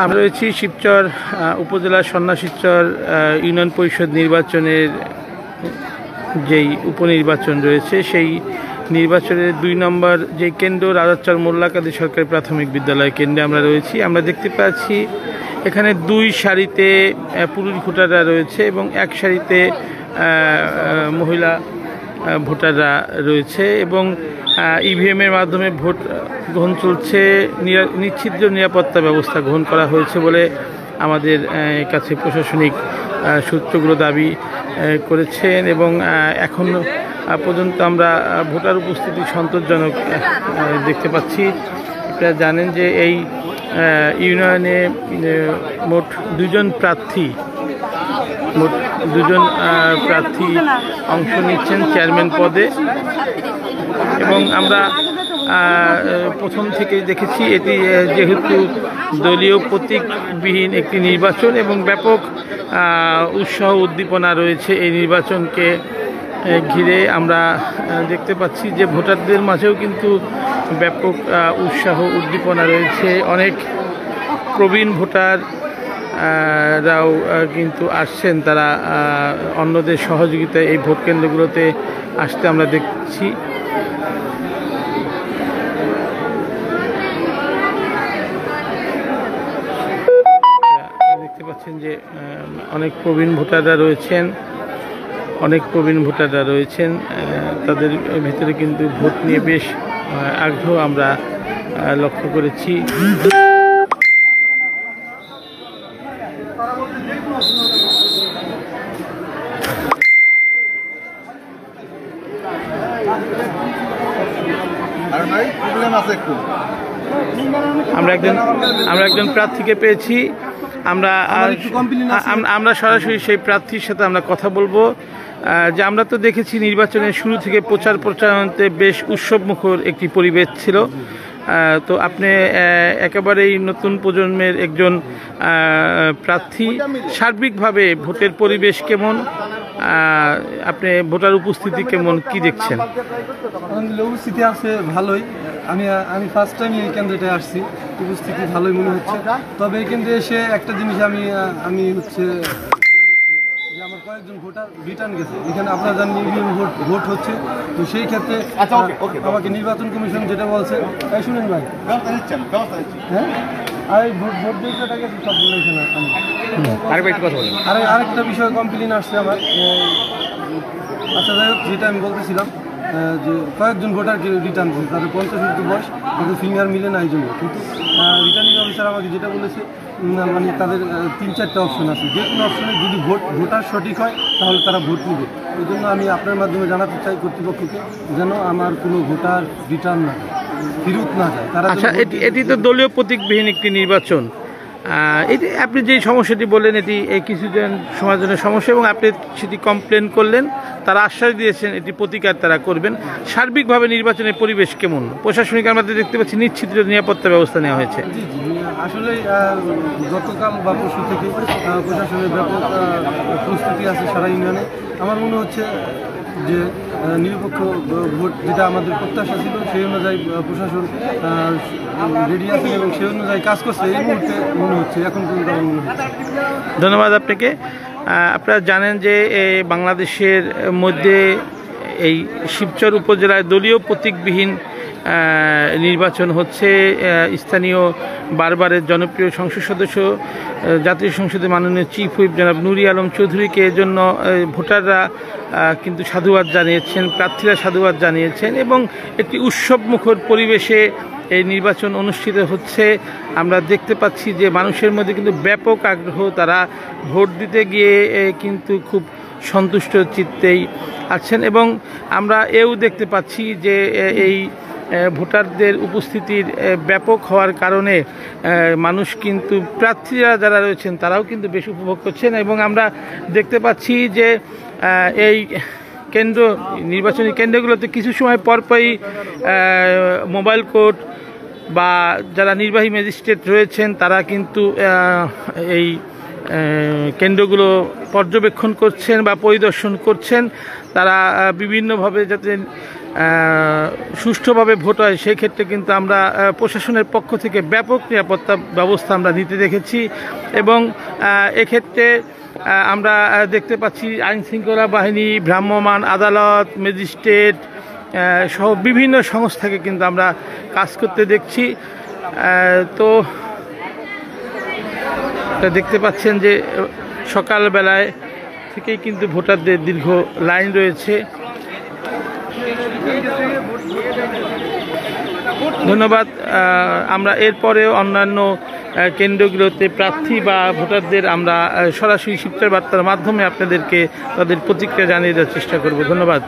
আমরা রয়েছি শিবচর উপজেলার সন্ন্যাসীচর ইউনিয়ন পরিষদ নির্বাচনের যেই উপনির্বাচন রয়েছে সেই নির্বাচনের ২ নম্বর যে কেন্দ্র রাজারচর মোল্লা কাদের সরকারি প্রাথমিক বিদ্যালয় কেন্দ্রে আমরা রয়েছি। আমরা দেখতে পাচ্ছি এখানে ২ সারিতে পুরুষ ভোটাররা রয়েছে এবং ১ সারিতে মহিলা ভোটাররা রয়েছে এবং ইভিএমের মাধ্যমে ভোট গ্রহণ চলছে। নিশ্চিত নিরাপত্তা ব্যবস্থা গ্রহণ করা হয়েছে বলে আমাদের কাছে প্রশাসনিক সূত্রগুলো দাবি করেছেন এবং এখন পর্যন্ত আমরা ভোটার উপস্থিতি সন্তোষজনক দেখতে পাচ্ছি। আপনারা জানেন যে এই ইউনিয়নে মোট ২ প্রার্থী অংশ নিচ্ছেন চেয়ারম্যান পদে এবং আমরা প্রথম থেকে দেখেছি এটি যেহেতু দলীয় প্রতীকবিহীন একটি নির্বাচন এবং ব্যাপক উৎসাহ উদ্দীপনা রয়েছে এই নির্বাচনকে ঘিরে। আমরা দেখতে পাচ্ছি যে ভোটারদের মাঝেও কিন্তু ব্যাপক উৎসাহ উদ্দীপনা রয়েছে। অনেক প্রবীণ ভোটার রাও কিন্তু আসছেন, তারা অন্যদের সহযোগিতায় এই ভোট কেন্দ্রগুলোতে আসতে আমরা দেখছি। দেখতে পাচ্ছেন যে অনেক প্রবীণ ভোটাররা রয়েছেন, তাদের ভিতরে কিন্তু ভোট নিয়ে বেশ আগ্রহ আমরা লক্ষ্য করেছি। আমরা একজন প্রার্থীকে পেয়েছি, আমরা সরাসরি সেই প্রার্থীর সাথে আমরা কথা বলবো। যে আমরা তো দেখেছি নির্বাচনের শুরু থেকে প্রচারণাতে বেশ উৎসবমুখর একটি পরিবেশ ছিল। তো আপনি একেবারেই নতুন প্রজন্মের একজন প্রার্থী, সার্বিকভাবে ভোটের পরিবেশ কেমন, আপনি ভোটার উপস্থিতি কেমন, কি দেখছেন? উপস্থিতি আছে ভালোই। আমি ফার্স্ট টাইম এই কেন্দ্রটায় আসছি, উপস্থিতি ভালোই মনে হচ্ছে। তবে এই কেন্দ্রে এসে একটা জিনিস আমি হচ্ছে যে আমার কয়েকজন ভোটার রিটার্ন গেছে। এখানে আপনারা জানেন ইভিএম ভোট হচ্ছে, তো সেই ক্ষেত্রে আমাকে নির্বাচন কমিশন যেটা বলছে, তাই শুনেন ভাই, হ্যাঁ আর এই ভোট দিয়েটাকে সব বলেছে না। আরেকটা বিষয় কমপ্লেন আসছে আমার। আচ্ছা যাই হোক, যেটা আমি বলতেছিলাম যে কয়েকজন ভোটারকে রিটার্ন করছে, তাদের 50 বয়স, তাদের ফিঙ্গার মিলে না এই জন্য। কিন্তু রিটার্নিং অফিসার আমাকে যেটা বলেছে, মানে তাদের 3-4টা অপশন আছে, যে কোনো অপশনে যদি ভোটার সঠিক হয় তাহলে তারা ভোট নেবে। এই জন্য আমি আপনার মাধ্যমে জানাতে চাই কর্তৃপক্ষকে যেন আমার কোনো ভোটার রিটার্ন না যায়, ফেরত না যায়। তারা আচ্ছা, এটি তো দলীয় প্রতীকবিহীন একটি নির্বাচন। এটি আপনি যে সমস্যাটি বললেন, এটি কিছুজন সমাজের সমস্যা এবং আপনি সেটি কমপ্লেন করলেন, তারা আশ্বাস দিয়েছেন এটি প্রতিকার তারা করবেন। সার্বিকভাবে নির্বাচনের পরিবেশ কেমন? প্রশাসনিক আমরা দেখতে পাচ্ছি নিশ্চিত নিরাপত্তা ব্যবস্থা নেওয়া হয়েছে। জি জি, আসলে গতকাল বা পরশু থেকে প্রশাসনের ব্যাপক প্রস্তুতি আছে সারা ইউনিয়নে। আমার মনে হচ্ছে যে নিরপেক্ষ ভোট যেটা আমাদের প্রত্যাশা ছিল সেই অনুযায়ী প্রশাসন রেডি আছে এবং সেই অনুযায়ী কাজ করছে। এই মুহূর্তে মনে হচ্ছে, এখন পর্যন্ত মনে হচ্ছে। ধন্যবাদ আপনাকে। আপনারা জানেন যে বাংলাদেশের মধ্যে এই শিবচর উপজেলায় দলীয় প্রতীকবিহীন নির্বাচন হচ্ছে। স্থানীয় বারবারের জনপ্রিয় সংসদ সদস্য, জাতীয় সংসদের মাননীয় চিফ হুইপ জনাব নুরি আলম চৌধুরীকে এর জন্য ভোটাররা কিন্তু সাধুবাদ জানিয়েছেন, প্রার্থীরা সাধুবাদ জানিয়েছেন এবং একটি উৎসবমুখর পরিবেশে এই নির্বাচন অনুষ্ঠিত হচ্ছে। আমরা দেখতে পাচ্ছি যে মানুষের মধ্যে কিন্তু ব্যাপক আগ্রহ, তারা ভোট দিতে গিয়ে কিন্তু খুব সন্তুষ্ট চিত্তেই আছেন এবং আমরা এও দেখতে পাচ্ছি যে এই ভোটারদের উপস্থিতির ব্যাপক হওয়ার কারণে মানুষ কিন্তু প্রার্থীরা যারা রয়েছেন তারাও কিন্তু বেশ উপভোগ করছেন এবং আমরা দেখতে পাচ্ছি যে এই নির্বাচনী কেন্দ্রগুলোতে কিছু সময় পরপরই মোবাইল কোর্ট বা যারা নির্বাহী ম্যাজিস্ট্রেট রয়েছেন তারা কিন্তু এই কেন্দ্রগুলো পর্যবেক্ষণ করছেন বা পরিদর্শন করছেন। তারা বিভিন্নভাবে যাতে সুষ্ঠুভাবে ভোট হয় সেই ক্ষেত্রে কিন্তু আমরা প্রশাসনের পক্ষ থেকে ব্যাপক নিরাপত্তা ব্যবস্থা আমরা নিতে দেখেছি এবং এক্ষেত্রে আমরা দেখতে পাচ্ছি আইনশৃঙ্খলা বাহিনী, ভ্রাম্যমাণ আদালত, ম্যাজিস্ট্রেট সহ বিভিন্ন সংস্থাকে কিন্তু আমরা কাজ করতে দেখছি। তো দেখতে পাচ্ছেন যে সকালবেলায় থেকেই কিন্তু ভোটারদের দীর্ঘ লাইন রয়েছে। ধন্যবাদ। আমরা এরপরেও অন্যান্য কেন্দ্রগুলোতে প্রার্থী বা ভোটারদের আমরা সরাসরি শিবচর বার্তার মাধ্যমে আপনাদেরকে তাদের প্রতিক্রিয়া জানিয়ে দেওয়ার চেষ্টা করব। ধন্যবাদ।